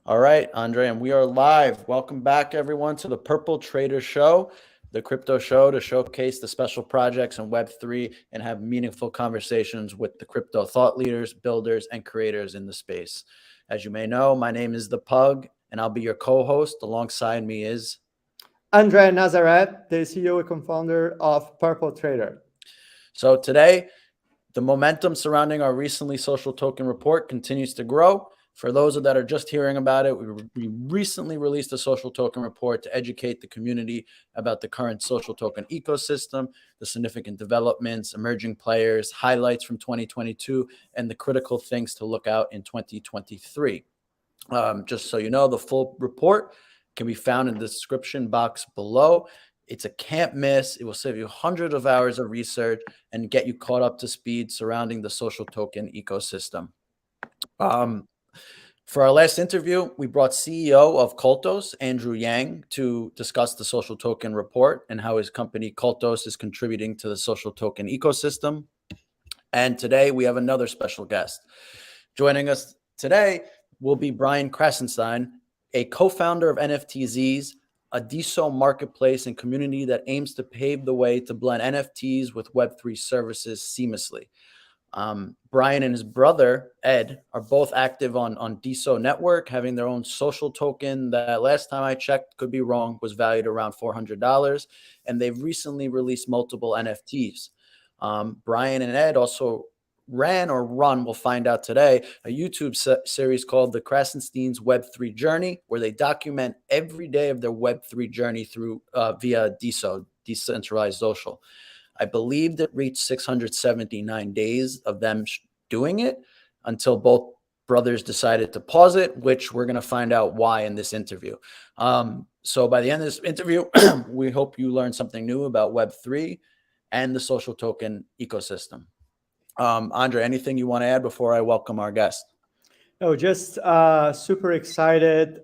All right, Andre, and we are live. Welcome back, everyone, to the PurpleTrader Show, the crypto show to showcase the special projects in Web3 and have meaningful conversations with the crypto thought leaders, builders, and creators in the space. As you may know, my name is The Pug, and I'll be your co-host. Alongside me is Andre Nazareth, the CEO and co-founder of PurpleTrader. So today, the momentum surrounding our recently social token report continues to grow. For those that are just hearing about it, we recently released a social token report to educate the community about the current social token ecosystem, the significant developments, emerging players, highlights from 2022, and the critical things to look out in 2023. Just so you know, the full report can be found in the description box below. It's a can't miss. It will save you hundreds of hours of research and get you caught up to speed surrounding the social token ecosystem. For our last interview, we brought CEO of Koltos, Andrew Yang, to discuss the social token report and how his company Koltos is contributing to the social token ecosystem. And today we have another special guest. Joining us today will be Brian Krassenstein, a co-founder of NFTz, a DeSo marketplace and community that aims to pave the way to blend NFTs with Web3 services seamlessly. Brian and his brother, Ed, are both active on DeSo Network, having their own social token that last time I checked, could be wrong, was valued around $400. And they've recently released multiple NFTs. Brian and Ed also ran or run, we'll find out today, a YouTube series called the Krassenstein's Web3 Journey, where they document every day of their Web3 journey through via DeSo, Decentralized Social. I believe it reached 679 days of them doing it until both brothers decided to pause it, which we're going to find out why in this interview. So by the end of this interview, we hope you learned something new about Web3 and the social token ecosystem. Andre, anything you want to add before I welcome our guest? Oh, just super excited.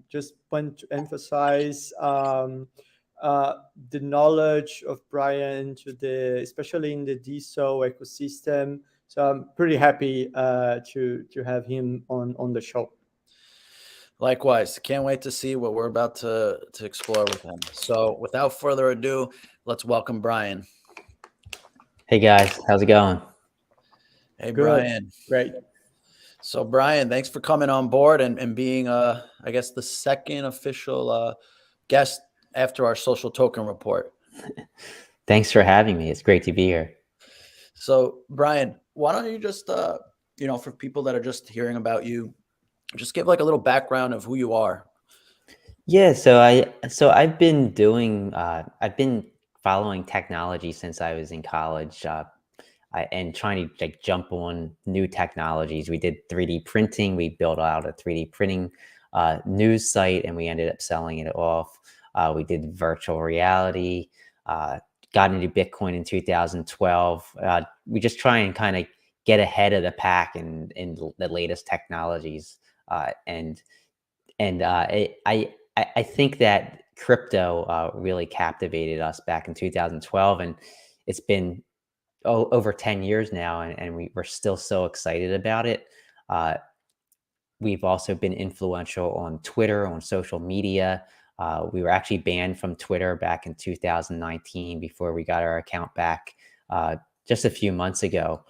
Just want to emphasize the knowledge of Brian especially in the DeSo ecosystem. So I'm pretty happy to have him on the show. Likewise, can't wait to see what we're about to explore with him. So without further ado, let's welcome Brian. Hey guys, how's it going? Hey, Good. Brian. Great. So Brian, thanks for coming on board and being, I guess, the second official guest after our social token report. Thanks for having me. It's great to be here. So Brian, why don't you just, for people that are just hearing about you, just give like a little background of who you are. Yeah, I've been following technology since I was in college, and trying to jump on new technologies. We did 3D printing. We built out a 3D printing news site, and we ended up selling it off. We did virtual reality. Got into Bitcoin in 2012. We just try and kind of get ahead of the pack in the latest technologies. I think that crypto really captivated us back in 2012, and it's been over 10 years now, and we're still so excited about it. We've also been influential on Twitter, on social media. We were actually banned from Twitter back in 2019 before we got our account back just a few months ago.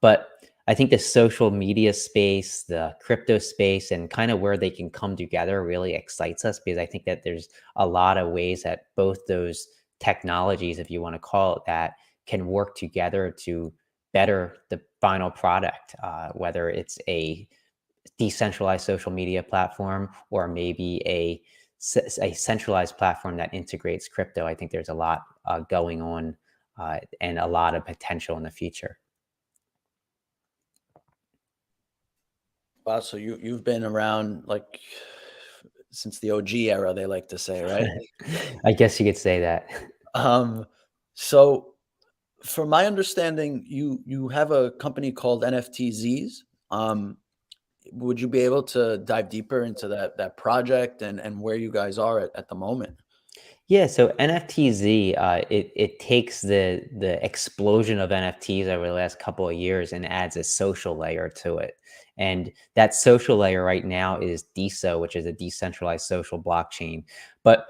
But I think the social media space, the crypto space, and kind of where they can come together really excites us, because I think that there's a lot of ways that both those technologies, if you want to call it that, can work together to better the final product, whether it's a decentralized social media platform or maybe a centralized platform that integrates crypto. I think there's a lot going on and a lot of potential in the future. Wow, so you've been around like since the OG era, they like to say, right? I guess you could say that. So from my understanding, you have a company called NFTz. Would you be able to dive deeper into that project and where you guys are at the moment? Yeah, so NFTZ, it takes the explosion of NFTs over the last couple of years and adds a social layer to it. And that social layer right now is DeSo, which is a decentralized social blockchain. But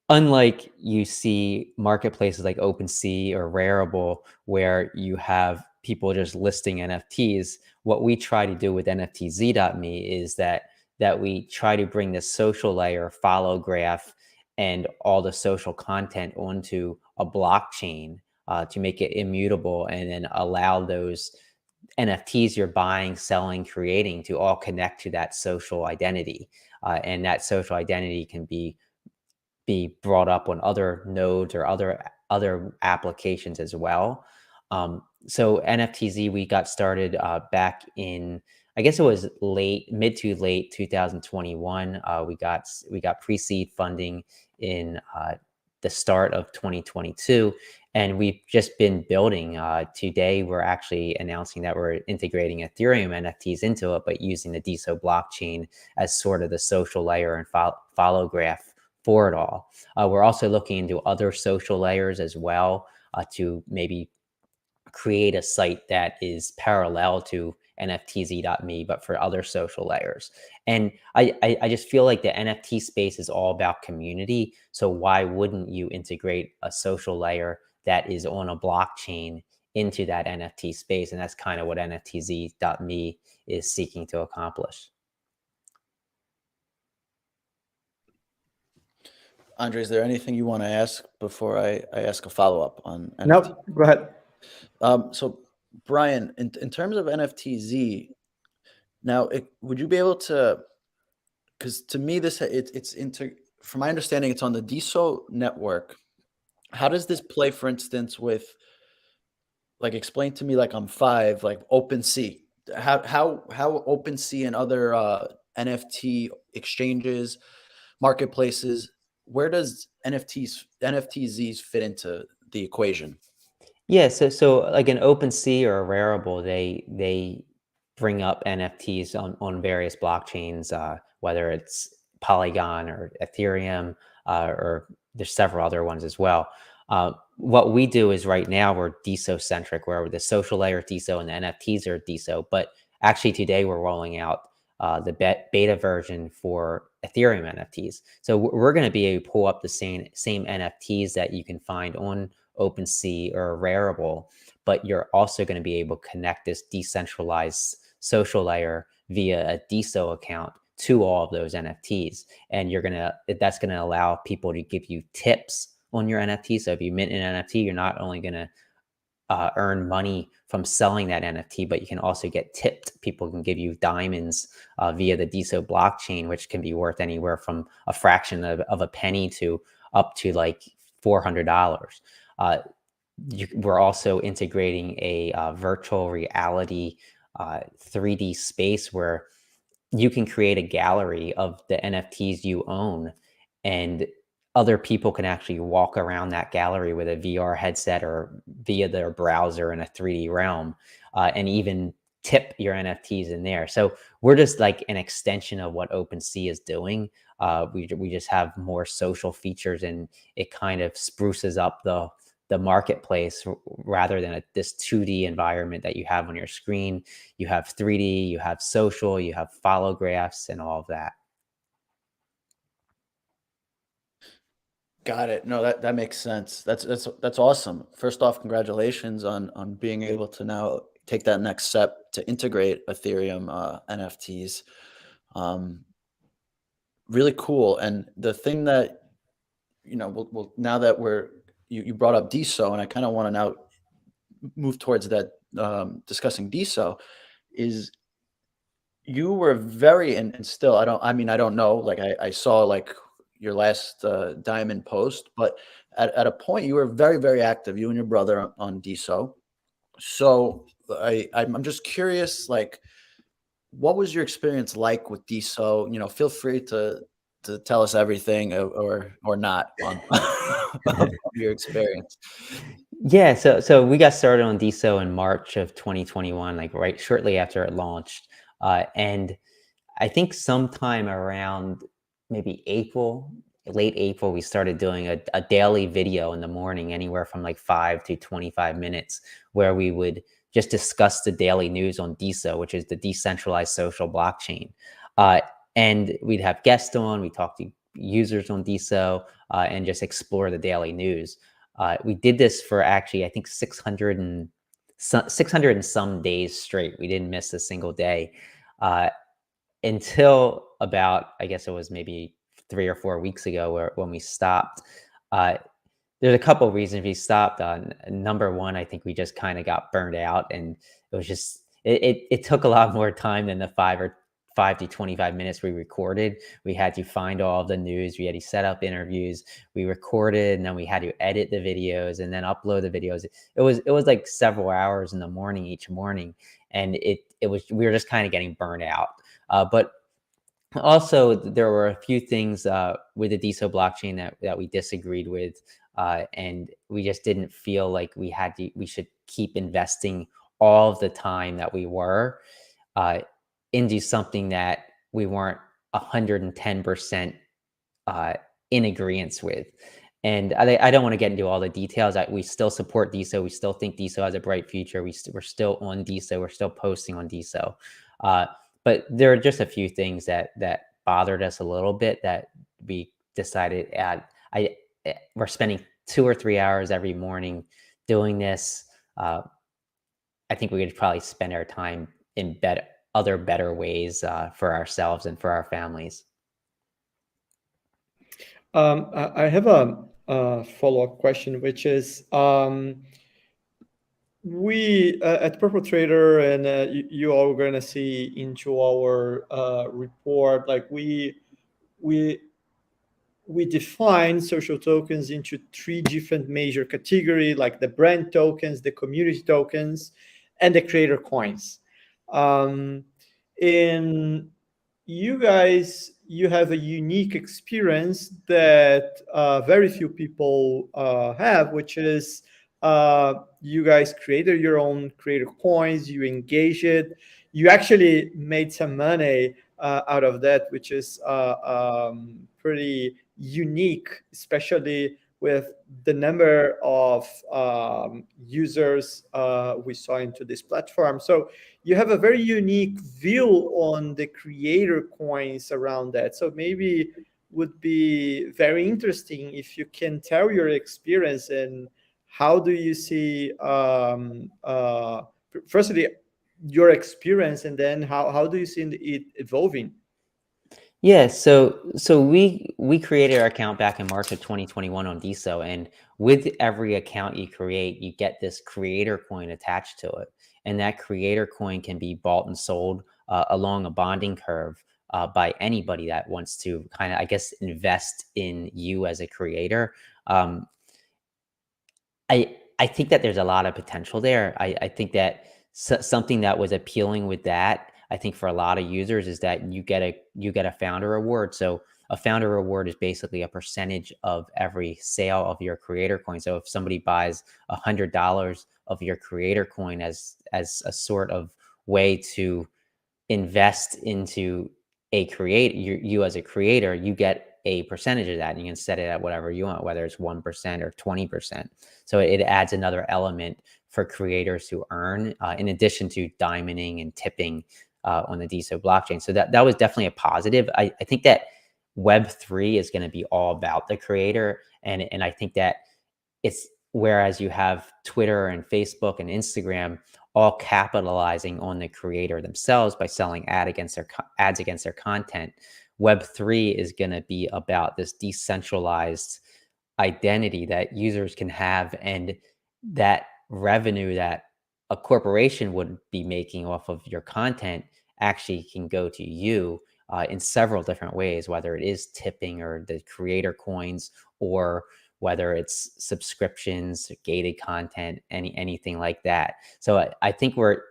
unlike you see marketplaces like OpenSea or Rarible, where you have people just listing NFTs, what we try to do with NFTZ.me is that we try to bring the social layer, follow graph, and all the social content onto a blockchain to make it immutable, and then allow those NFTs you're buying, selling, creating to all connect to that social identity. And that social identity can be brought up on other nodes or other applications as well. So NFTZ, we got started back in, I guess it was mid to late 2021. We got pre-seed funding in the start of 2022, and we've just been building. Today, we're actually announcing that we're integrating Ethereum NFTs into it, but using the DeSo blockchain as sort of the social layer and follow graph for it all. We're also looking into other social layers as well to maybe create a site that is parallel to NFTZ.me, but for other social layers. And I just feel like the NFT space is all about community. So why wouldn't you integrate a social layer that is on a blockchain into that NFT space? And that's kind of what NFTZ.me is seeking to accomplish. Andre, is there anything you want to ask before I ask a follow-up on NFT? No, go ahead. So Brian, in terms of NFTZ, now would you be able to, because to me it's from my understanding, it's on the DeSo network. How does this play, for instance, with, like, explain to me, like, I'm five, like OpenSea? How OpenSea and other NFT exchanges, marketplaces, where does NFTZs fit into the equation? Yeah, so like an OpenSea or a Rarible, they bring up NFTs on various blockchains, whether it's Polygon or Ethereum, or there's several other ones as well. What we do is right now we're DeSo centric, where the social layer is DeSo and the NFTs are DeSo. But actually today we're rolling out the beta version for Ethereum NFTs. So we're going to be able to pull up the same NFTs that you can find on OpenSea or Rarible, but you're also going to be able to connect this decentralized social layer via a DeSo account to all of those NFTs. And that's going to allow people to give you tips on your NFT. So if you mint an NFT, you're not only going to earn money from selling that NFT, but you can also get tipped. People can give you diamonds via the DeSo blockchain, which can be worth anywhere from a fraction of a penny to up to like $400. We're also integrating a virtual reality 3D space where you can create a gallery of the NFTs you own, and other people can actually walk around that gallery with a VR headset or via their browser in a 3D realm, and even tip your NFTs in there. So we're just like an extension of what OpenSea is doing. We just have more social features, and it kind of spruces up the marketplace rather than this 2D environment that you have on your screen. You have 3D, you have social, you have follow graphs, and all of that. Got it. No, that makes sense. That's awesome. First off, congratulations on being able to now take that next step to integrate Ethereum NFTs. Really cool. And the thing that, we'll now that you brought up DeSo, and I kind of want to now move towards that, discussing DeSo, is you were very, and still, I don't know, like I saw like your last diamond post, but at a point you were very, very active, you and your brother, on DeSo. So I'm just curious, like, what was your experience like with DeSo? Feel free to tell us everything, or not on your experience. Yeah, so we got started on DeSo in March of 2021, like right shortly after it launched, and I think sometime around maybe April late April, we started doing a daily video in the morning, anywhere from like 5 to 25 minutes, where we would just discuss the daily news on DeSo, which is the decentralized social blockchain. And we'd have guests on, we talk to users on DeSo, and just explore the daily news. We did this for actually, I think 600 and some days straight. We didn't miss a single day, until about, I guess it was maybe 3 or 4 weeks ago, when we stopped. There's a couple of reasons we stopped. Number one, I think we just kind of got burned out, and it was just it took a lot more time than the 5 to 25 minutes we recorded. We had to find all of the news, we had to set up interviews, we recorded, and then we had to edit the videos and then upload the videos. It was like several hours in the morning each morning, and we were just kind of getting burned out. But also, there were a few things with the DeSo blockchain that we disagreed with, and we just didn't feel like we should keep investing all of the time that we were into something that we weren't 110% in agreement with. And I don't want to get into all the details. We still support DeSo. We still think DeSo has a bright future. We're still on DeSo. We're still posting on DeSo. But there are just a few things that bothered us a little bit, that we decided we're spending 2 or 3 hours every morning doing this. I think we could probably spend our time in other better ways for ourselves and for our families. I have a follow-up question, which is, we at PurpleTrader, and you are going to see into our report, like we define social tokens into 3 different major categories, like the brand tokens, the community tokens, and the creator coins. And you guys, you have a unique experience that very few people have, which is you guys created your own creator coins, you engage it, you actually made some money out of that, which is pretty unique, especially with the number of users we saw into this platform. So you have a very unique view on the creator coins around that. So maybe would be very interesting if you can tell your experience, and how do you see, firstly, your experience, and then how do you see it evolving? Yeah, so we created our account back in March of 2021 on DeSo, and with every account you create, you get this creator coin attached to it, and that creator coin can be bought and sold along a bonding curve by anybody that wants to kind of, I guess, invest in you as a creator. I think that there's a lot of potential there. I think that something that was appealing with that, I think for a lot of users, is that you get a founder reward. So a founder reward is basically a percentage of every sale of your creator coin. So if somebody buys $100 of your creator coin as a sort of way to invest into you as a creator, you get a percentage of that, and you can set it at whatever you want, whether it's 1% or 20%. So it adds another element for creators to earn, in addition to diamonding and tipping on the DeSo blockchain. So that was definitely a positive. I think that Web3 is going to be all about the creator, and I think that it's, whereas you have Twitter and Facebook and Instagram all capitalizing on the creator themselves by selling ads against their content, Web3 is going to be about this decentralized identity that users can have, and that revenue that a corporation would be making off of your content actually can go to you in several different ways, whether it is tipping or the creator coins, or whether it's subscriptions, gated content, anything like that. So I think we're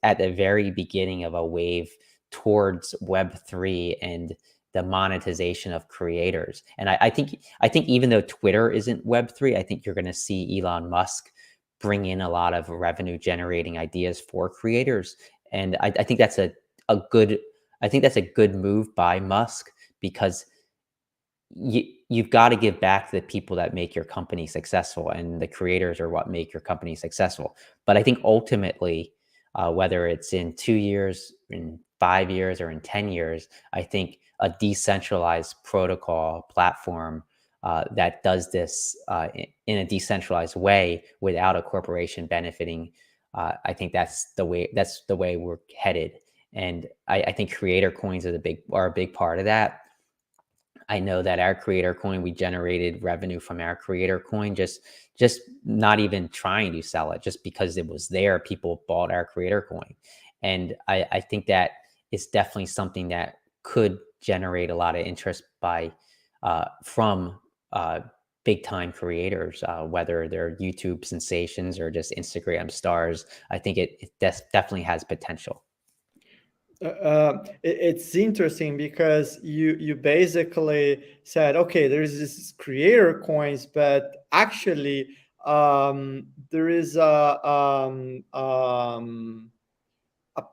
at the very beginning of a wave towards Web3 and the monetization of creators. And I think even though Twitter isn't Web3, I think you're going to see Elon Musk bring in a lot of revenue generating ideas for creators. And I think that's a good move by Musk, because you've got to give back to the people that make your company successful, and the creators are what make your company successful. But I think ultimately, whether it's in 2 years, in 5 years, or in 10 years, I think a decentralized protocol platform that does this in a decentralized way without a corporation benefiting, I think that's the way we're headed. And I think creator coins are a big part of that. I know that our creator coin, we generated revenue from our creator coin, just not even trying to sell it, just because it was there. People bought our creator coin. And I think that it's definitely something that could generate a lot of interest from big time creators, whether they're YouTube sensations or just Instagram stars. I think it definitely has potential. It's interesting because you basically said, okay, there's this creator coins, but actually there is a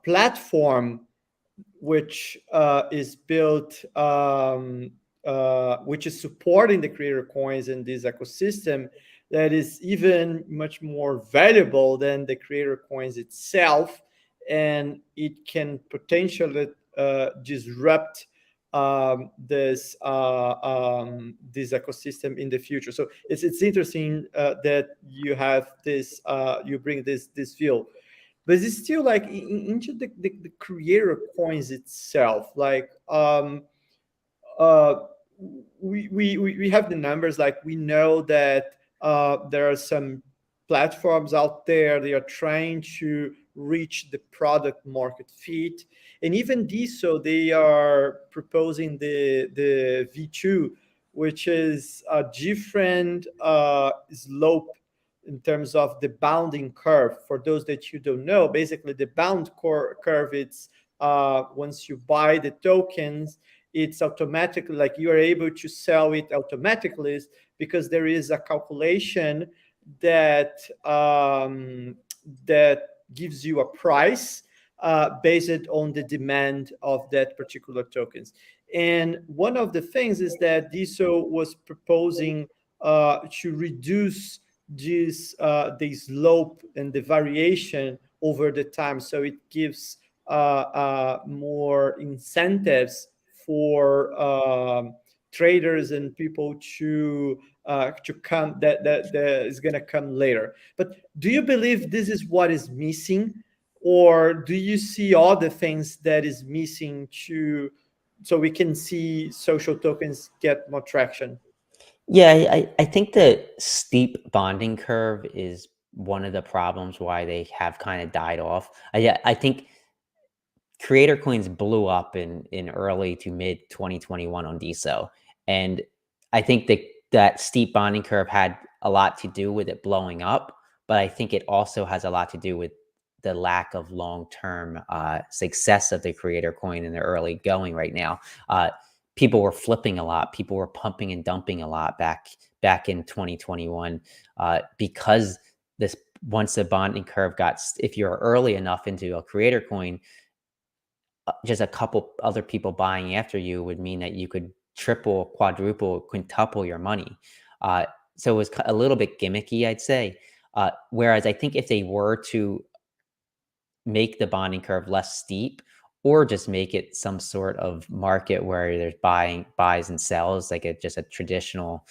platform which is built, which is supporting the creator coins in this ecosystem, that is even much more valuable than the creator coins itself, and it can potentially disrupt this ecosystem in the future. So it's interesting that you have this, you bring this view. But it's still like into the creator coins itself. Like uh, we have the numbers. Like we know that there are some platforms out there. They are trying to reach the product market fit, and even DeSo, they are proposing the V2, which is a different slope in terms of the bounding curve. For those that you don't know, basically the curve, it's once you buy the tokens, it's automatically, like you are able to sell it automatically, because there is a calculation that that gives you a price based on the demand of that particular tokens. And one of the things is that DeSo was proposing to reduce the slope and the variation over the time, so it gives more incentives for traders and people to come, that is going to come later. But do you believe this is what is missing, or do you see other things that is missing to, so we can see social tokens get more traction? Yeah, I think the steep bonding curve is one of the problems why they have kind of died off. I think creator coins blew up in early to mid 2021 on DeSo, and I think that steep bonding curve had a lot to do with it blowing up, but I think it also has a lot to do with the lack of long-term success of the creator coin in the early going right now. People were flipping a lot. People were pumping and dumping a lot back in 2021 because this once the bonding curve if you're early enough into a creator coin, just a couple other people buying after you would mean that you could triple, quadruple, quintuple your money. So it was a little bit gimmicky, I'd say. Whereas I think if they were to make the bonding curve less steep, or just make it some sort of market where there's buys and sells, like just a traditional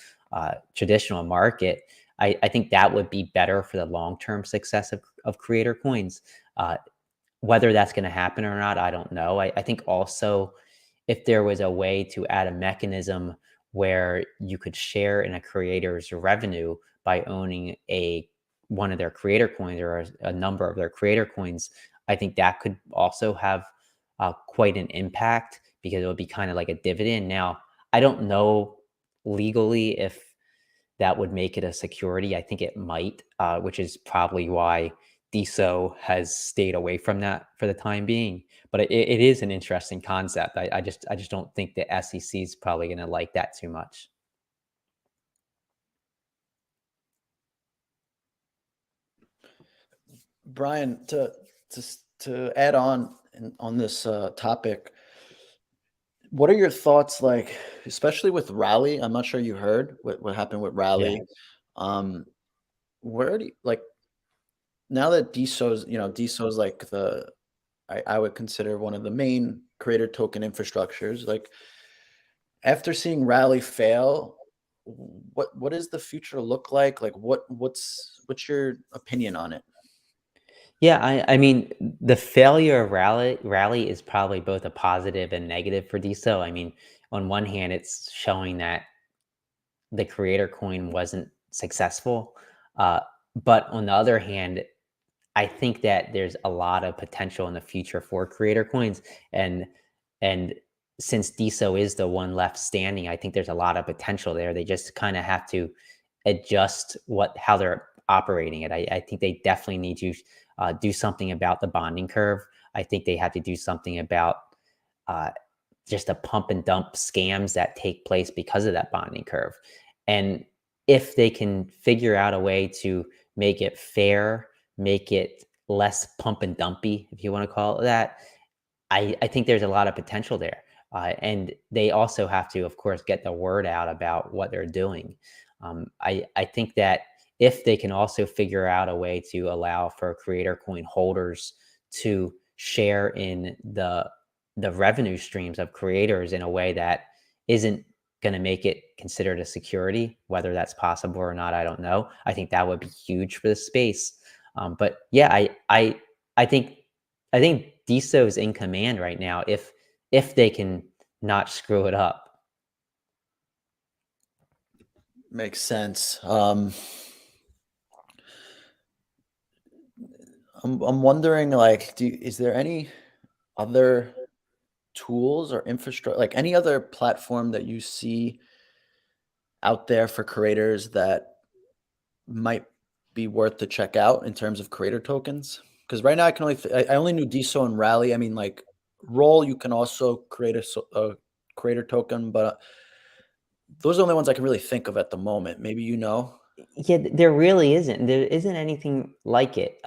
market, I think that would be better for the long-term success of creator coins. Whether that's going to happen or not, I don't know. I think also if there was a way to add a mechanism where you could share in a creator's revenue by owning one of their creator coins or a number of their creator coins, I think that could also have quite an impact, because it would be kind of like a dividend. Now, I don't know legally if that would make it a security. I think it might, which is probably why DeSo has stayed away from that for the time being. But it is an interesting concept. I just don't think the SEC is probably going to like that too much. Brian, to add on this topic, What are your thoughts, like, especially with Rally? I'm not sure you heard what happened with Yeah. Rally. Um, where do you, like, now that DeSo's like I would consider one of the main creator token infrastructures. Like, after seeing Rally fail, what does the future look like? Like, what's your opinion on it? Yeah, I mean, the failure of Rally is probably both a positive and negative for DeSo. I mean, on one hand, it's showing that the creator coin wasn't successful. Uh, but on the other hand, I think that there's a lot of potential in the future for creator coins, and and since DeSo is the one left standing, I think there's a lot of potential there. They just kind of have to adjust how they're operating it. I think they definitely need to do something about the bonding curve. I think they have to do something about uh, just the pump and dump scams that take place because of that bonding curve. And if they can figure out a way to make it fair, make it less pump and dumpy, if you want to call it that, I think there's a lot of potential there. And they also have to, of course, get the word out about what they're doing. I think that if they can also figure out a way to allow for creator coin holders to share in the revenue streams of creators in a way that isn't going to make it considered a security, whether that's possible or not, I don't know. I think that would be huge for the space. But yeah, I think I think DeSo's in command right now if they can not screw it up. Makes sense. I'm wondering, like, is there any other tools or infrastructure, like any other platform that you see out there for creators that might be worth to check out in terms of creator tokens? Because right now I can only I only knew DeSo and Rally. I mean, like, Roll, you can also create a creator token, but those are the only ones I can really think of at the moment. Maybe you know. Yeah, there really isn't. There isn't anything like it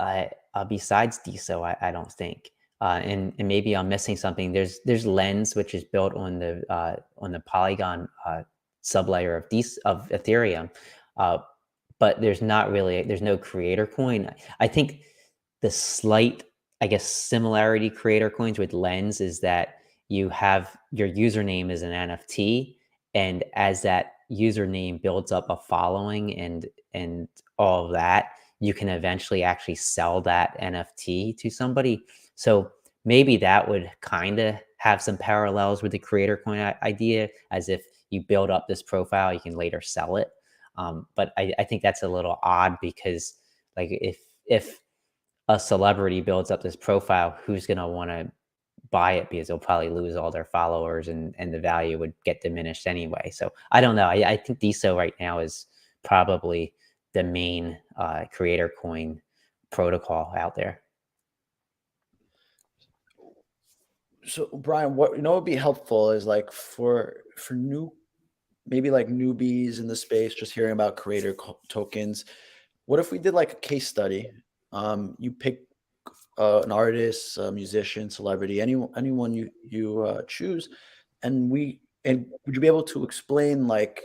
besides DeSo. I don't think. And maybe I'm missing something. There's Lens, which is built on the Polygon sublayer of Ethereum, uh, but there's no creator coin. I think the slight, I guess, similarity creator coins with Lens is that you have your username is an NFT, and as that username builds up a following and all of that, you can eventually actually sell that NFT to somebody. So maybe that would kind of have some parallels with the creator coin idea, as if you build up this profile, you can later sell it. But I think that's a little odd because, like, if a celebrity builds up this profile, who's going to want to buy it because they'll probably lose all their followers and the value would get diminished anyway. So I don't know. I think DeSo right now is probably the main creator coin protocol out there. So Brian, what would be helpful is, like, for maybe like newbies in the space, just hearing about creator tokens. What if we did like a case study? You pick an artist, a musician, celebrity, anyone you choose, and would you be able to explain, like,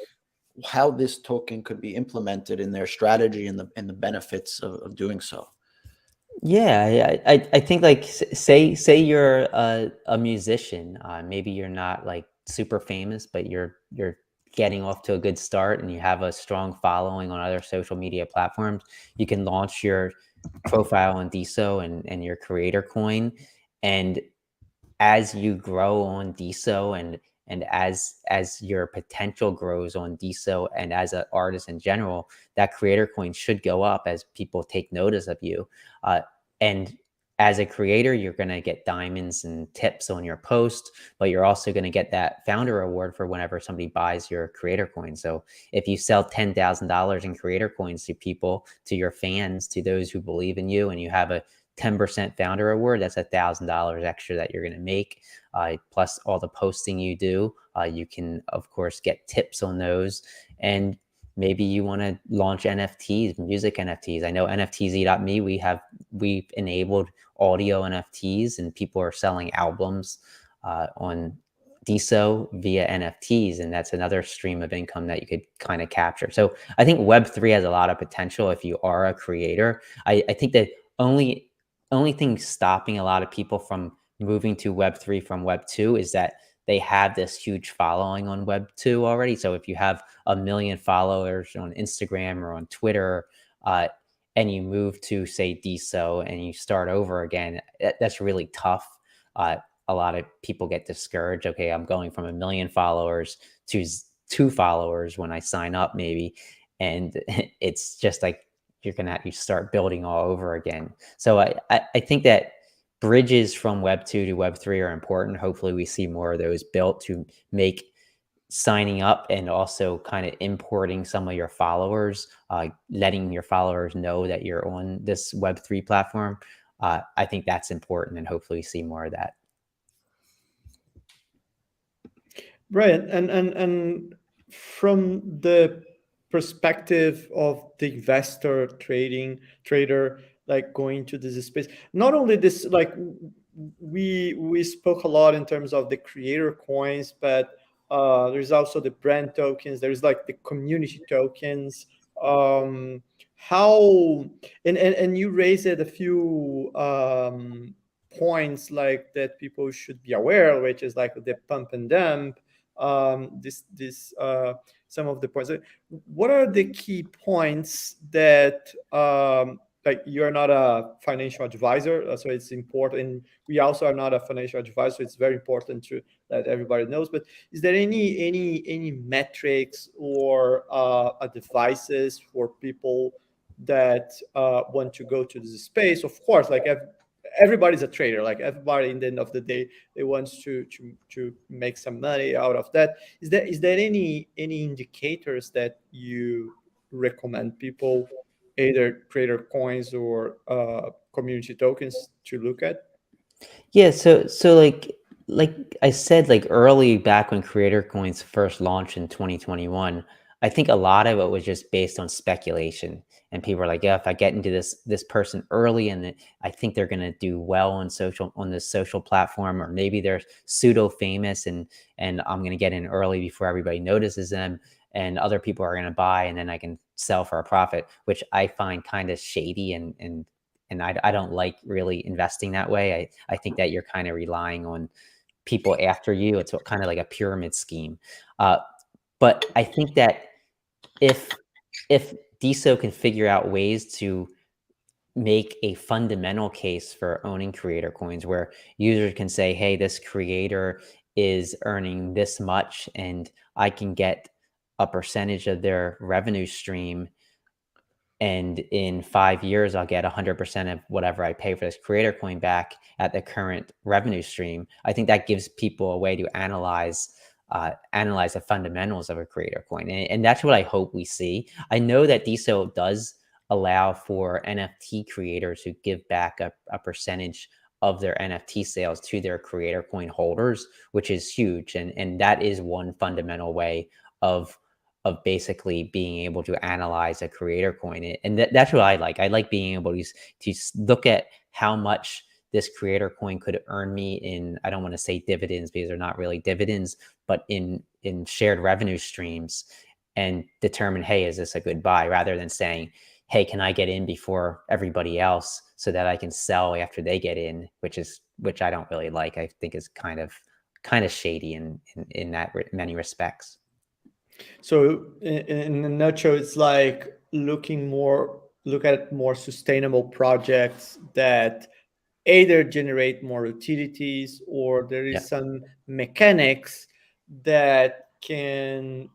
how this token could be implemented in their strategy and the benefits of doing so? Yeah, I think, like, say you're a musician, maybe you're not like super famous, but you're getting off to a good start and you have a strong following on other social media platforms. You can launch your profile on DeSo and your creator coin, and as you grow on DeSo and as your potential grows on DeSo and as an artist in general, that creator coin should go up as people take notice of you. And as a creator, you're going to get diamonds and tips on your post, but you're also going to get that founder award for whenever somebody buys your creator coin. So if you sell $10,000 in creator coins to people, to your fans, to those who believe in you, and you have a 10% founder award, that's $1,000 extra that you're going to make. Plus all the posting you do, you can of course get tips on those. And maybe you want to launch NFTs, music NFTs. I know NFTz.me, we've enabled audio NFTs, and people are selling albums on DeSo via NFTs, and that's another stream of income that you could kind of capture. So I think Web3 has a lot of potential if you are a creator. I think the only thing stopping a lot of people from moving to Web3 from Web2 is that they have this huge following on Web2 already. So if you have 1 million followers on Instagram or on Twitter, and you move to, say, DeSo and you start over again, that's really tough. A lot of people get discouraged. Okay, I'm going from 1 million followers to 2 followers when I sign up, maybe. And it's just like you're going to have to start building all over again. So I think that bridges from Web 2 to Web 3 are important. Hopefully we see more of those built to make signing up and also kind of importing some of your followers, letting your followers know that you're on this Web3 platform. I think that's important, and hopefully we see more of that. Right. And from the perspective of the investor trader, like going to this space, not only this, like we spoke a lot in terms of the creator coins, but there's also the brand tokens. There's like the community tokens. How and you raised a few points like that people should be aware, which is like the pump and dump. Some of the points. What are the key points that like you're not a financial advisor, so it's important. We also are not a financial advisor, so it's very important to let everybody knows. But is there any metrics or advices for people that want to go to this space? Of course, like everybody's a trader. Like everybody, in the end of the day, they want to make some money out of that. Is there any indicators that you recommend people, either creator coins or community tokens, to look at? Yeah, so like I said, like early back when creator coins first launched in 2021, I think a lot of it was just based on speculation. And people are like, yeah, if I get into this person early and I think they're gonna do well on this social platform, or maybe they're pseudo famous and I'm gonna get in early before everybody notices them, and other people are gonna buy, and then I can sell for a profit, which I find kind of shady, and I don't like really investing that way. I think that you're kind of relying on people after you. It's kind of like a pyramid scheme. But I think that if DeSo can figure out ways to make a fundamental case for owning creator coins, where users can say, hey, this creator is earning this much and I can get a percentage of their revenue stream, and in 5 years I'll get 100% of whatever I pay for this creator coin back at the current revenue stream. I think that gives people a way to analyze the fundamentals of a creator coin, and that's what I hope we see. I know that DeSo does allow for NFT creators who give back a percentage of their NFT sales to their creator coin holders, which is huge, and that is one fundamental way of basically being able to analyze a creator coin. And that's what I like. I like being able to look at how much this creator coin could earn me in, I don't want to say dividends because they're not really dividends, but in shared revenue streams, and determine, hey, is this a good buy, rather than saying, hey, can I get in before everybody else so that I can sell after they get in, which I don't really like. I think is kind of shady in that many respects. So in a nutshell, it's like look at more sustainable projects that either generate more utilities, or there is some mechanics that can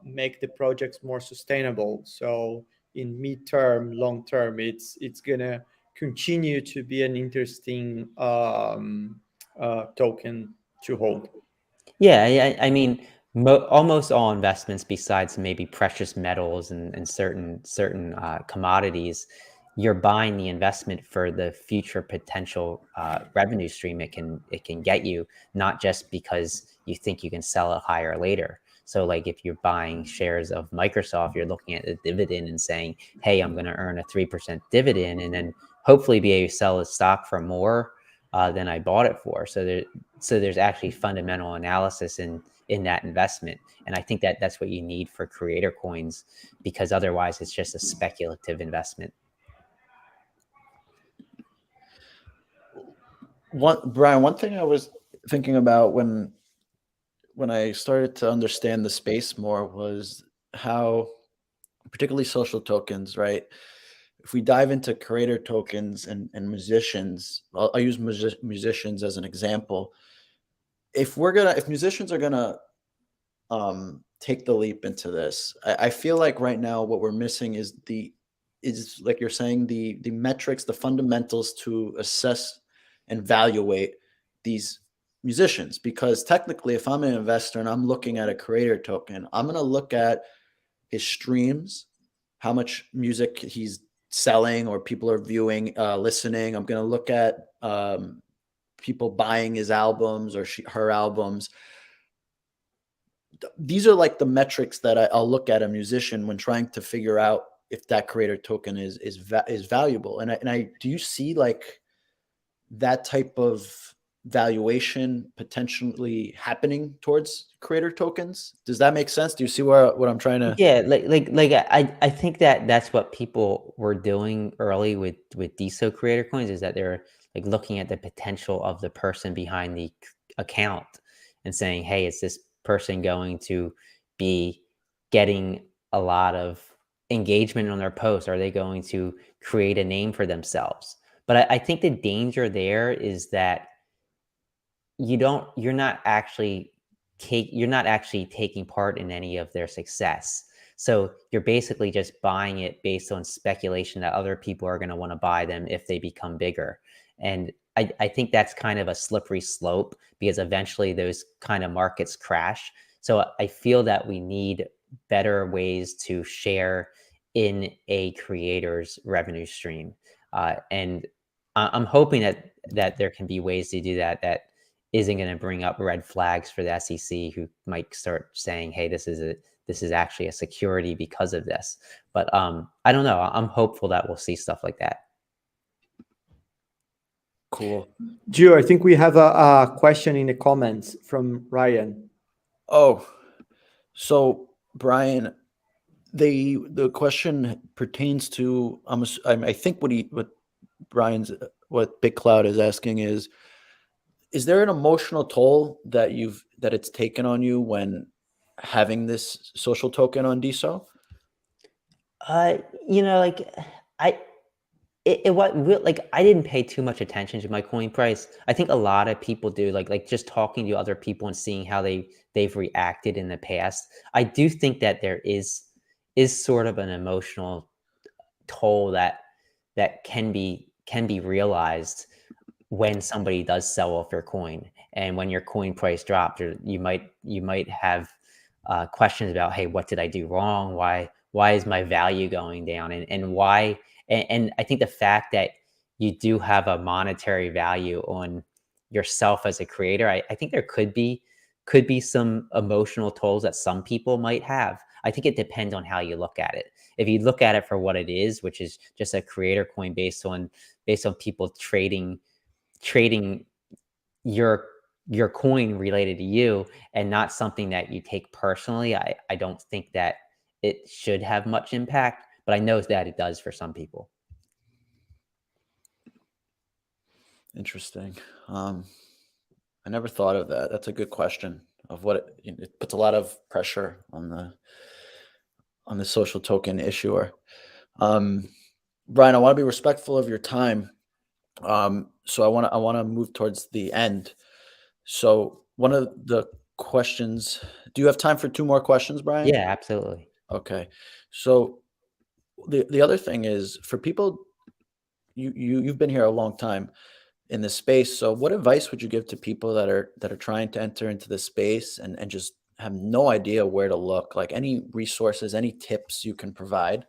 make the projects more sustainable. So in midterm, long term, it's gonna continue to be an interesting token to hold. Yeah, I mean, almost all investments, besides maybe precious metals and certain commodities, you're buying the investment for the future potential revenue stream it can get you, not just because you think you can sell it higher later. So, like if you're buying shares of Microsoft, you're looking at the dividend and saying, "Hey, I'm going to earn a 3% dividend, and then hopefully be able to sell the stock for more." than I bought it for. So there's actually fundamental analysis in that investment. And I think that that's what you need for creator coins, because otherwise it's just a speculative investment. Brian, one thing I was thinking about when I started to understand the space more was how, particularly social tokens, right? If we dive into creator tokens and musicians, I'll use musicians as an example. If musicians are gonna take the leap into this, I feel like right now what we're missing is like you're saying, the metrics, the fundamentals to assess and evaluate these musicians. Because technically, if I'm an investor and I'm looking at a creator token, I'm going to look at his streams, how much music he's selling or people are viewing, listening. I'm going to look at people buying his albums or her albums. These are like the metrics that I'll look at a musician when trying to figure out if that creator token is valuable. And I do you see like that type of valuation potentially happening towards creator tokens? Does that make sense? Do you see what I'm trying to? Yeah, I think that that's what people were doing early with DeSo creator coins, is that they're like looking at the potential of the person behind the account and saying, hey, is this person going to be getting a lot of engagement on their posts? Are they going to create a name for themselves? But I think the danger there is that you're not actually taking part in any of their success. So you're basically just buying it based on speculation that other people are going to want to buy them if they become bigger. And I think that's kind of a slippery slope, because eventually those kind of markets crash. So I feel that we need better ways to share in a creator's revenue stream. And I'm hoping that there can be ways to do that isn't going to bring up red flags for the SEC, who might start saying, hey, this is actually a security because of this. But I don't know. I'm hopeful that we'll see stuff like that. Cool. Gio, I think we have a question in the comments from Ryan. Oh, so Brian, the question pertains to I think what Big Cloud is asking is there an emotional toll that it's taken on you when having this social token on DeSo? Like I didn't pay too much attention to my coin price. I think a lot of people do, like just talking to other people and seeing how they've reacted in the past. I do think that there is sort of an emotional toll that can be realized when somebody does sell off your coin, and when your coin price drops, you might have questions about, hey, what did I do wrong? Why is my value going down? And why? And I think the fact that you do have a monetary value on yourself as a creator, I think there could be some emotional tolls that some people might have. I think it depends on how you look at it. If you look at it for what it is, which is just a creator coin based on people trading your coin related to you, and not something that you take personally, I don't think that it should have much impact, but I know that it does for some people. Interesting. I never thought of that. That's a good question of what it puts a lot of pressure on the social token issuer. Brian, I want to be respectful of your time. So I want to move towards the end. So one of the questions, do you have time for 2 more questions, Brian? Yeah, absolutely. Okay. So the other thing is, for people, you've been here a long time in this space. So what advice would you give to people that are trying to enter into this space and just have no idea where to look? Like, any resources, any tips you can provide?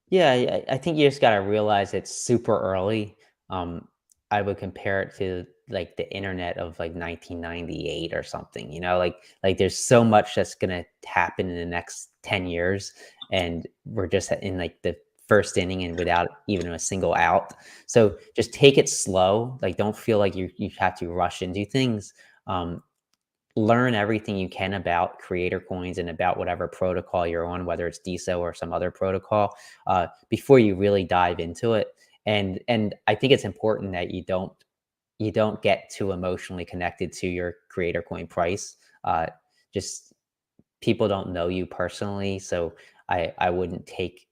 Yeah, I think you just got to realize it's super early. I would compare it to like the internet of like 1998 or something, like there's so much that's going to happen in the next 10 years. And we're just in like the first inning and without even a single out. So just take it slow. Like, don't feel like you have to rush into things. Learn everything you can about creator coins and about whatever protocol you're on, whether it's DeSo or some other protocol, before you really dive into it. And I think it's important that you don't get too emotionally connected to your creator coin price. Just people don't know you personally, so I wouldn't take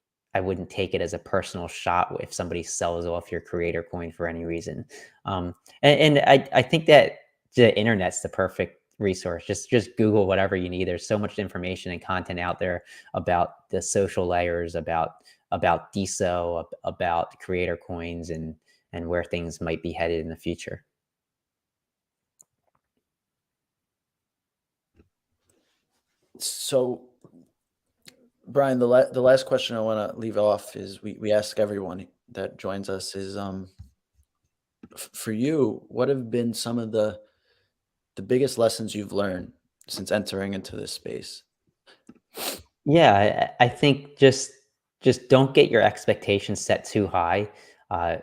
it as a personal shot if somebody sells off your creator coin for any reason. And I think that the internet's the perfect resource. Just Google whatever you need. There's so much information and content out there about the social layers, about DeSo, about creator coins, and where things might be headed in the future. So, Brian, the last question I want to leave off is we ask everyone that joins us is for you, what have been some of the biggest lessons you've learned since entering into this space? Yeah, I think just don't get your expectations set too high. I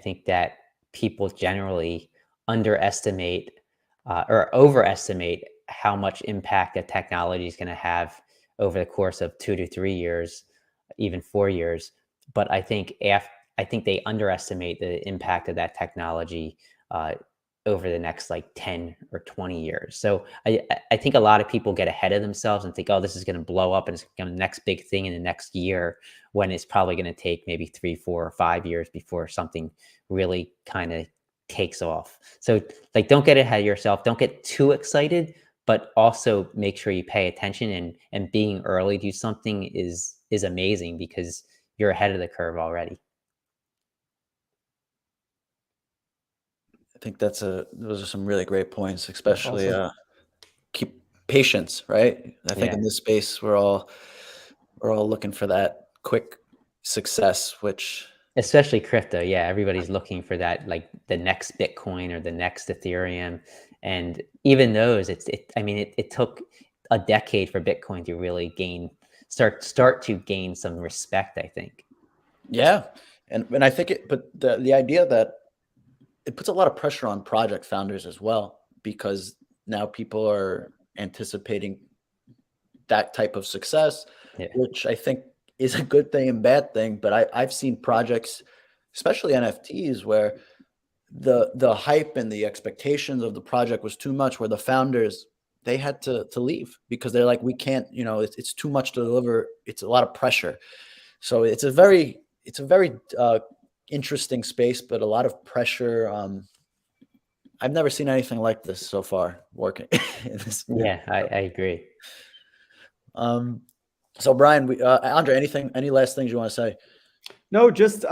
think that people generally underestimate or overestimate how much impact that technology is going to have over the course of 2 to 3 years, even 4 years. But I think they underestimate the impact of that technology over the next like 10 or 20 years. So I think a lot of people get ahead of themselves and think, oh, this is going to blow up and it's going to be the next big thing in the next year, when it's probably going to take maybe 3, 4, or 5 years before something really kind of takes off. So like, don't get ahead of yourself. Don't get too excited, but also make sure you pay attention, and being early to something is amazing because you're ahead of the curve already. I think those are some really great points, especially Awesome. keep patience, right? I think Yeah. in this space we're all looking for that quick success, which Especially crypto. Yeah, everybody's looking for that, like the next Bitcoin or the next Ethereum. And even those, it took a decade for Bitcoin to really start to gain some respect, I think. yeah. And I think but the idea that it puts a lot of pressure on project founders as well, because now people are anticipating that type of success, Yeah. which I think is a good thing and bad thing. But I've seen projects, especially NFTs, where the hype and the expectations of the project was too much, where the founders, they had to leave because they're like, we can't, it's too much to deliver. It's a lot of pressure. So it's a very interesting space, but a lot of pressure. I've never seen anything like this so far working in this. Yeah, I agree. So Brian, Andre, any last things you want to say? No, just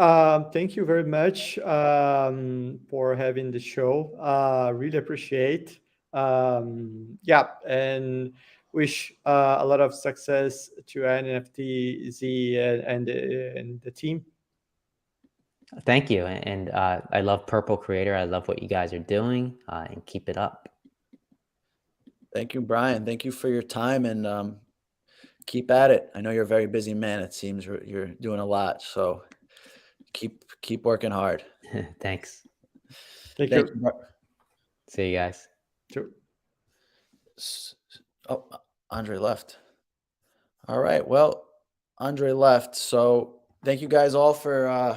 thank you very much for having the show. Really appreciate. Yeah, and wish a lot of success to NFTz and the team. Thank you. And I love PurpleTrader. I love what you guys are doing, and keep it up. Thank you, Brian. Thank you for your time, and keep at it. I know you're a very busy man. It seems you're doing a lot, so keep working hard. Thanks. Thank Thank you. you. See you guys. Sure. Oh, Andre left. All right. Well, Andre left. So thank you guys all for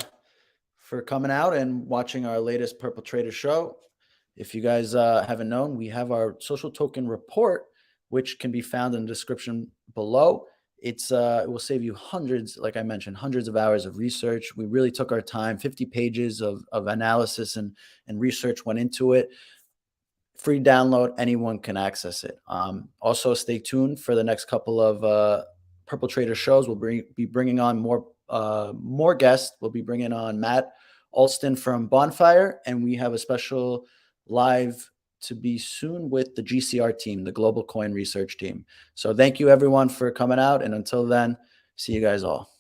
coming out and watching our latest PurpleTrader show. If you guys haven't known, we have our social token report, which can be found in the description below. It will save you hundreds, like I mentioned, hundreds of hours of research. We really took our time, 50 pages of analysis and research went into it. Free download, anyone can access it. Also, stay tuned for the next couple of PurpleTrader shows. We'll be bringing on more guests. We'll be bringing on Matt Alston from Bonfire, and we have a special live to be soon with the GCR team, the Global Coin Research team. So thank you everyone for coming out, and until then, see you guys all.